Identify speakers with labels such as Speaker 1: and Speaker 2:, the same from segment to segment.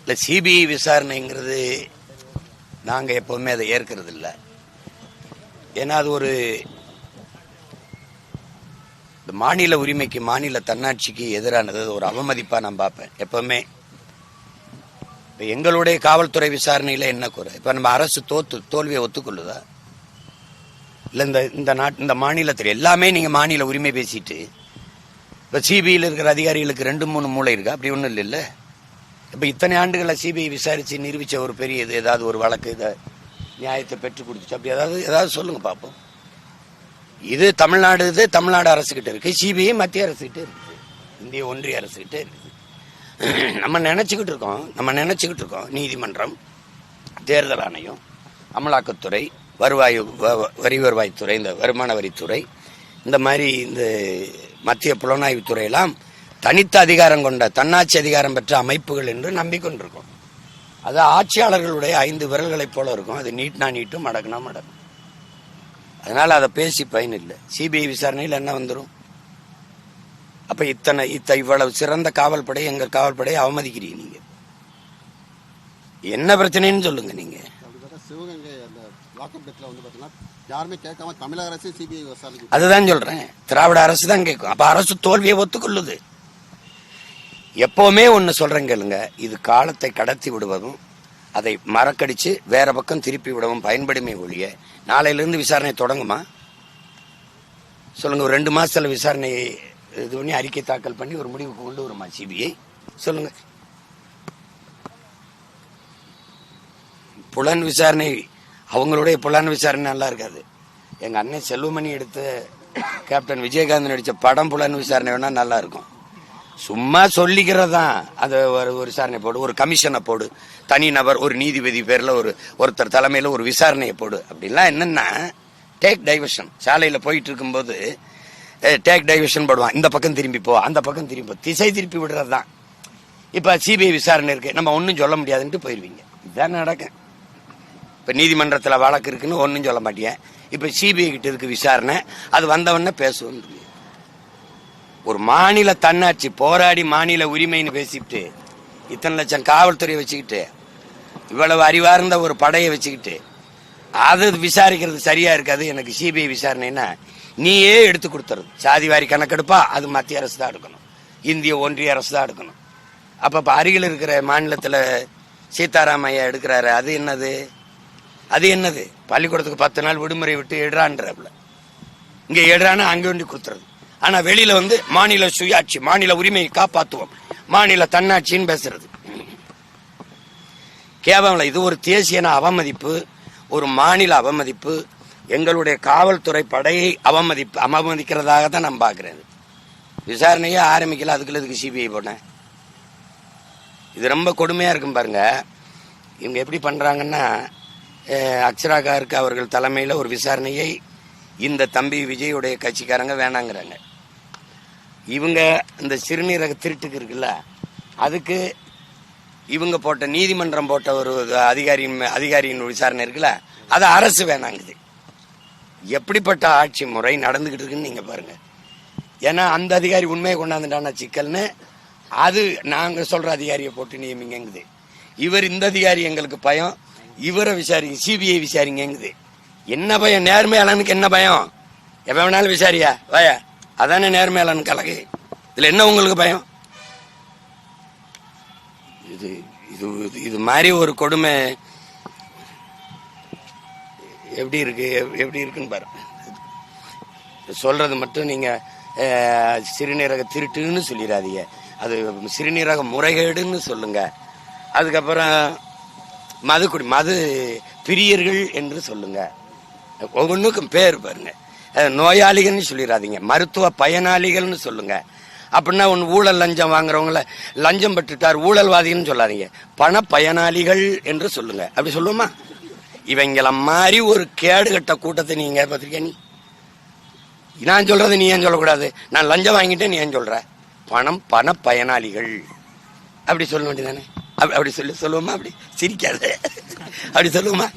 Speaker 1: இல்லை, சிபிஐ விசாரணைங்கிறது நாங்கள் எப்போவுமே அதை ஏற்கிறது இல்லை. ஏன்னா அது ஒரு மாநில உரிமைக்கு, மாநில தன்னாட்சிக்கு எதிரானது, ஒரு அவமதிப்பாக நான் பார்ப்பேன் எப்பவுமே. இப்போ எங்களுடைய காவல்துறை விசாரணையில் என்ன குறை? இப்போ நம்ம அரசு தோல்வியை ஒத்துக்கொள்ளுதா? இல்லை இந்த மாநிலத்தில் எல்லாமே நீங்கள் மாநில உரிமை பேசிட்டு இப்போ சிபிஐயில் இருக்கிற அதிகாரிகளுக்கு 2-3 மூளை இருக்கா? அப்படி ஒன்றும் இல்லை. இப்போ இத்தனை ஆண்டுகளை சிபிஐ விசாரித்து நிரூபித்த ஒரு பெரிய இது ஏதாவது ஒரு வழக்கு இதை நியாயத்தை பெற்றுக் கொடுத்துச்சு அப்படி ஏதாவது சொல்லுங்க பார்ப்போம். இது தமிழ்நாடு அரசுகிட்ட இருக்கு, சிபிஐ மத்திய அரசுகிட்ட இருக்குது, இந்திய ஒன்றிய அரசுகிட்ட இருக்குது. நம்ம நினைச்சுக்கிட்டு இருக்கோம் நீதிமன்றம், தேர்தல் ஆணையம், அமலாக்கத்துறை, வரி வருவாய்த்துறை, இந்த வருமான வரித்துறை, இந்த மாதிரி இந்த மத்திய புலனாய்வுத்துறை எல்லாம் தனித்த அதிகாரம் கொண்ட தன்னாட்சி அதிகாரம் பெற்ற அமைப்புகள் என்று நம்பிக்கொண்டிருக்கோம். அது ஆட்சியாளர்களுடைய 5 விரல்களைப் போல இருக்கும். அது நீட்னா நீட்டும், மடக்குனா மடக்கும். அதனால அதை பேசி பயன் இல்லை. சிபிஐ விசாரணையில் என்ன வந்துடும்? அப்ப இவ்வளவு சிறந்த காவல்படை, எங்கள் காவல்படையை அவமதிக்கிறீங்க. நீங்க என்ன பிரச்சனைன்னு சொல்லுங்க. நீங்க அதுதான் சொல்றேன், திராவிட அரசு தான் கேட்கும். அப்ப அரசு தோல்வியை ஒத்துக்கொள்ளுது. எப்பவுமே ஒன்னு சொல்றேன் கேளுங்க, இது காலத்தை கடத்தி விடுவதும் அதை மறக்கடிச்சு வேற பக்கம் திருப்பி விடவும் பயன்படுமே ஒழிய நாளையிலிருந்து விசாரணை தொடங்குமா? சொல்லுங்க. ஒரு 2 மாசத்துல விசாரணை இது பண்ணி அறிக்கை தாக்கல் பண்ணி ஒரு முடிவுக்கு கொண்டு வருமா சிபிஐ? சொல்லுங்க. புலன் விசாரணை, அவங்களுடைய புலன் விசாரணை நல்லா இருக்காது. எங்க அண்ணன் செல்வமணி எடுத்த கேப்டன் விஜயகாந்த் நடிச்ச படம் புலன் விசாரணை வேணா நல்லா இருக்கும். சும்மா சொல்லிக்கிறது தான். அது ஒரு விசாரணை போடு, ஒரு கமிஷனை போடு, தனி நபர், ஒரு நீதிபதி பேர்ல ஒருத்தர் தலைமையில ஒரு விசாரணையை போடு. அப்படின்லாம் என்னன்னா டேக் டைவர்ஷன். சாலையில போயிட்டு இருக்கும்போது டேக் டைவர்ஷன் போடுவான். இந்த பக்கம் திரும்பி போ, அந்த பக்கம் திரும்பி போ, திசை திருப்பி விடுறது தான். இப்ப சிபிஐ விசாரணை இருக்கு, நம்ம ஒன்னும் சொல்ல முடியாதுன்ட்டு போயிருவீங்க. இதுதான் நடக்கும். இப்ப நீதிமன்றத்தில் வழக்கு இருக்குன்னு ஒன்னும் சொல்ல மாட்டேன். இப்ப சிபிஐ கிட்ட இருக்கு விசாரணை, அது வந்தவொடனே பேசுவோம். ஒரு மாநில தன்னாட்சி போராடி மாநில உரிமைன்னு பேசிட்டு இத்தனை லட்சம் காவல்துறை வச்சுக்கிட்டு இவ்வளவு அறிவார்ந்த ஒரு படையை வச்சுக்கிட்டு அது விசாரிக்கிறது சரியா இருக்காது. எனக்கு சிபிஐ விசாரணைன்னா நீயே எடுத்து கொடுத்துறது. சாதிவாரி கணக்கெடுப்பா, அது மத்திய அரசு தான் எடுக்கணும், இந்திய ஒன்றிய அரசு தான் எடுக்கணும். அப்ப அருகில் இருக்கிற மாநிலத்தில் சீதாராமையா எடுக்கிறாரு, அது என்னது? பள்ளிக்கூடத்துக்கு 10 நாள் விடுமுறை விட்டு எடுறான்றப்பல இங்க எடுறானா அங்க வேண்டி கொடுத்துறது. ஆனா வெளியில மாநில சுயாட்சி, மாநில உரிமையை காப்பாற்றுவோம், மாநில தன்னாட்சின்னு பேசுறது கேவலம். இது ஒரு தேசிய அவமதிப்பு, ஒரு மாநில அவமதிப்பு, எங்களுடைய காவல்துறை படையை அவமதிக்கிறதாக தான் நான் பாக்குறேன். விசாரணையே ஆரம்பிக்கல, அதுக்கு சிபிஐ போனேன். இது ரொம்ப கொடுமையா இருக்கும் பாருங்க. இவங்க எப்படி பண்றாங்கன்னா, அக்ஷராகாருக்கு அவர்கள் தலைமையில ஒரு விசாரணையை இந்த தம்பி விஜயுடைய கட்சிக்காரங்க வேணாங்கிறாங்க. இவங்க இந்த சிறுநீரக திருட்டுக்கு இருக்குல்ல, அதுக்கு இவங்க போட்ட நீதிமன்றம் போட்ட ஒரு அதிகாரியின் விசாரணை இருக்குல்ல, அது அரசு வேணாங்குது. எப்படிப்பட்ட ஆட்சி முறை நடந்துகிட்டு இருக்குன்னு நீங்க பாருங்க. ஏன்னா அந்த அதிகாரி உண்மையை கொண்டாந்துட்டான சிக்கல்னு அது நாங்க சொல்ற அதிகாரியை போட்டு நியமிங்குது. இவர் இந்த அதிகாரி எங்களுக்கு பயம், இவரை விசாரிங்க, சிபிஐ விசாரிங்குது. என்ன பயம்? நேர்மையாளனுக்கு என்ன பயம்? எவன் வேணாலும் விசாரியா வயா, அதானே நேர்மையாளன் கலகு. இதுல என்ன உங்களுக்கு பயம்? இது மாதிரி ஒரு கொடுமை எப்படி இருக்குன்னு பாரு. சொல்றது மட்டும் நீங்க சிறுநீரக திருட்டுன்னு சொல்லிடாதீங்க, அது சிறுநீரக முறைகேடுன்னு சொல்லுங்க. அதுக்கப்புறம் மது பிரியர்கள் என்று சொல்லுங்க. ஒவ்வொன்றுக்கும் பேர் பாருங்க. நோயாளிகள்னு சொல்லிடாதீங்க, மருத்துவ பயனாளிகள்னு சொல்லுங்க. அப்படின்னா ஒன்று ஊழல் லஞ்சம் வாங்குறவங்கள லஞ்சம் பெற்றுட்டார் ஊழல்வாதின்னு சொல்லாதீங்க, பண பயனாளிகள் என்று சொல்லுங்க. அப்படி சொல்லுவோமா? இவங்கள மாதிரி ஒரு கேடுகட்ட கூட்டத்தை நீங்க பார்த்திருக்கியா? நான் சொல்றது நீ ஏன் சொல்லக்கூடாது? நான் லஞ்சம் வாங்கிட்டேன் நீ ஏன் சொல்ற? பண பயனாளிகள் அப்படி சொல்ல வேண்டியதானே? அப்படி சொல்லுவோமா? அப்படி சிரிக்காத, அப்படி சொல்லுவோமா?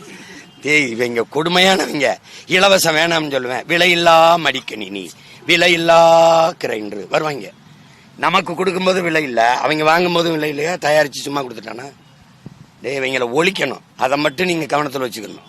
Speaker 1: இவங்க கொடுமையானவங்க. இலவசம் வேணாம்னு சொல்லுவேன், விலையில்லா மடிக்கணினி விலை இல்லா கிரைண்டர் வருவாங்க. நமக்கு கொடுக்கும்போது விலை இல்லை, அவங்க வாங்கும் போதும் விலை இல்லையா, தயாரிச்சு சும்மா கொடுத்துட்டானா? இவங்களை ஒழிக்கணும். அதை மட்டும் நீங்க கவனத்தில் வச்சுக்கணும்.